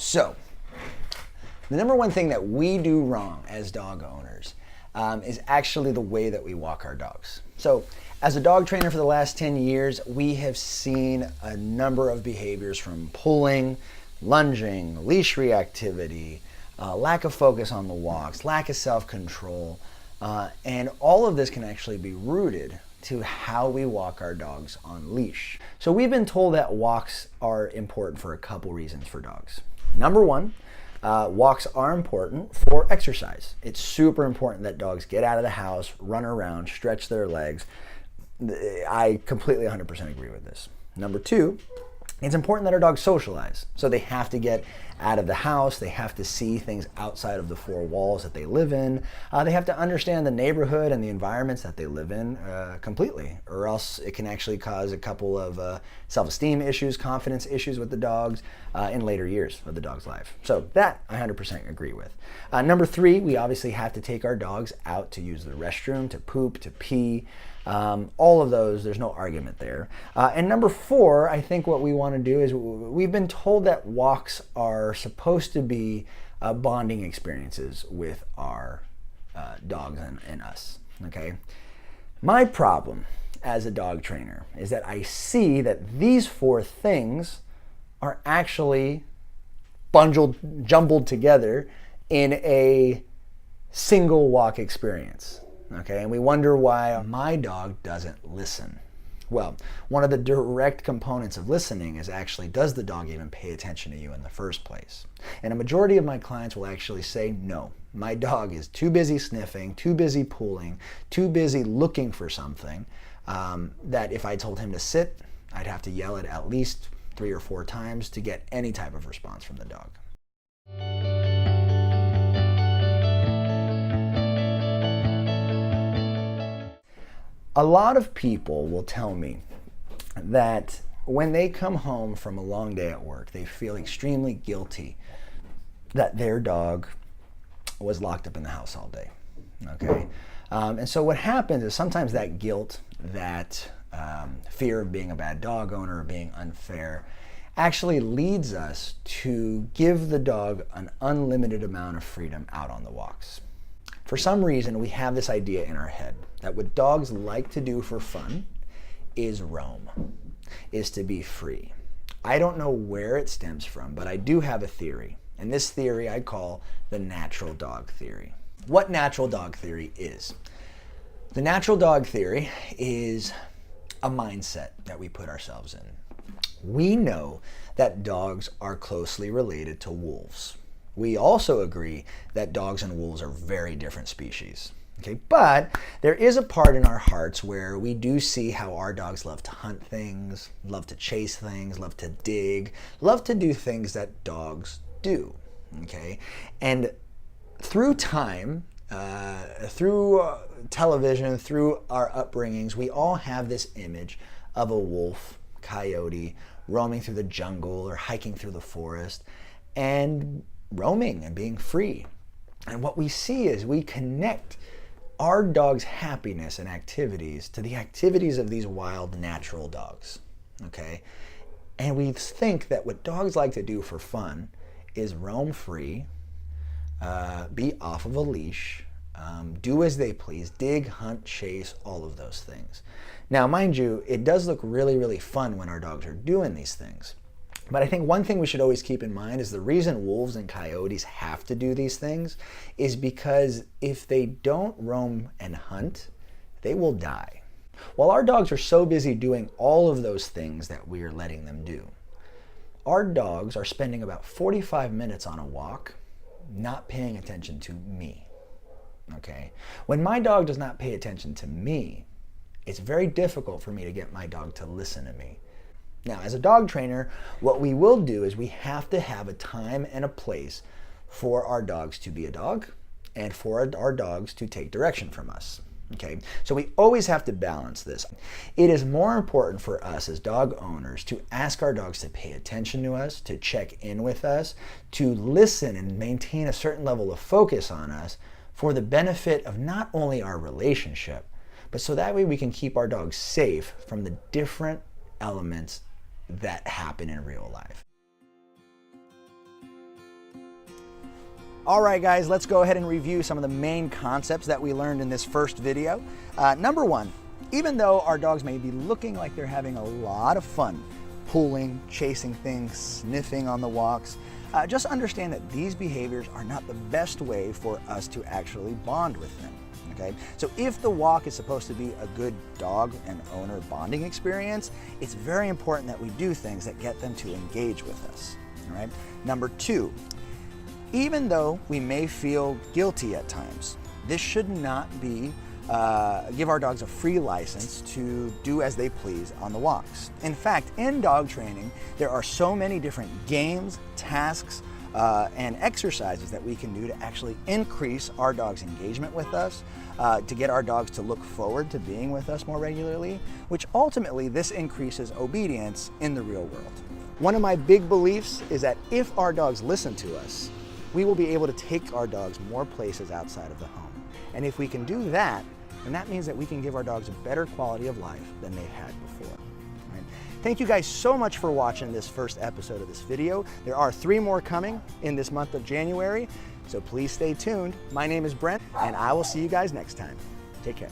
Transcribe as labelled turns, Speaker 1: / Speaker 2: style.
Speaker 1: So, the number one thing that we do wrong as dog owners is actually the way that we walk our dogs. So, as a dog trainer for the last 10 years, we have seen a number of behaviors from pulling, lunging, leash reactivity, lack of focus on the walks, lack of self-control, and all of this can actually be rooted to how we walk our dogs on leash. So we've been told that walks are important for a couple reasons for dogs. Number one, walks are important for exercise. It's super important that dogs get out of the house, run around, stretch their legs. I completely 100% agree with this. Number two, it's important that our dogs socialize. So they have to get out of the house, they have to see things outside of the four walls that they live in, they have to understand the neighborhood and the environments that they live in completely, or else it can actually cause a couple of self-esteem issues, confidence issues with the dogs in later years of the dog's life. So that I 100% agree with. Number three, we obviously have to take our dogs out to use the restroom, to poop, to pee. All of those, there's no argument there. And number four, I think what we want to do is we've been told that walks are supposed to be bonding experiences with our dogs and us, okay? My problem as a dog trainer is that I see that these four things are actually jumbled together in a single walk experience. Okay, and we wonder why my dog doesn't listen. Well, one of the direct components of listening is actually, does the dog even pay attention to you in the first place? And a majority of my clients will actually say, no, my dog is too busy sniffing, too busy pulling, too busy looking for something, that if I told him to sit, I'd have to yell it at least 3 or 4 times to get any type of response from the dog. A lot of people will tell me that when they come home from a long day at work, they feel extremely guilty that their dog was locked up in the house all day, okay? And so what happens is sometimes that guilt, that fear of being a bad dog owner or being unfair actually leads us to give the dog an unlimited amount of freedom out on the walks. For some reason, we have this idea in our head that what dogs like to do for fun is roam, is to be free. I don't know where it stems from, but I do have a theory. And this theory I call the natural dog theory. What natural dog theory is? The natural dog theory is a mindset that we put ourselves in. We know that dogs are closely related to wolves. We also agree that dogs and wolves are very different species. Okay, but there is a part in our hearts where we do see how our dogs love to hunt things, love to chase things, love to dig, love to do things that dogs do. Okay, and through time, through television, through our upbringings, we all have this image of a wolf, coyote, roaming through the jungle or hiking through the forest, and roaming and being free. And what we see is we connect our dog's happiness and activities to the activities of these wild natural dogs, okay? And we think that what dogs like to do for fun is roam free, be off of a leash, do as they please, dig, hunt, chase, all of those things. Now, mind you, it does look really, really fun when our dogs are doing these things. But I think one thing we should always keep in mind is the reason wolves and coyotes have to do these things is because if they don't roam and hunt, they will die. While our dogs are so busy doing all of those things that we are letting them do, our dogs are spending about 45 minutes on a walk not paying attention to me, okay? When my dog does not pay attention to me, it's very difficult for me to get my dog to listen to me. Now, as a dog trainer, what we will do is we have to have a time and a place for our dogs to be a dog and for our dogs to take direction from us. Okay, so we always have to balance this. It is more important for us as dog owners to ask our dogs to pay attention to us, to check in with us, to listen and maintain a certain level of focus on us for the benefit of not only our relationship, but so that way we can keep our dogs safe from the different elements that happen in real life. All right, guys, let's go ahead and review some of the main concepts that we learned in this first video. Number one, even though our dogs may be looking like they're having a lot of fun, pulling, chasing things, sniffing on the walks, just understand that these behaviors are not the best way for us to actually bond with them. Okay? So if the walk is supposed to be a good dog and owner bonding experience, it's very important that we do things that get them to engage with us. All right? Number two, even though we may feel guilty at times, this should not be give our dogs a free license to do as they please on the walks. In fact, in dog training, there are so many different games, tasks, and exercises that we can do to actually increase our dog's engagement with us, to get our dogs to look forward to being with us more regularly, which ultimately this increases obedience in the real world. One of my big beliefs is that if our dogs listen to us, we will be able to take our dogs more places outside of the home. And if we can do that, then that means that we can give our dogs a better quality of life than they've had before. Right? Thank you guys so much for watching this first episode of this video. There are 3 more coming in this month of January, so please stay tuned. My name is Brent, and I will see you guys next time. Take care.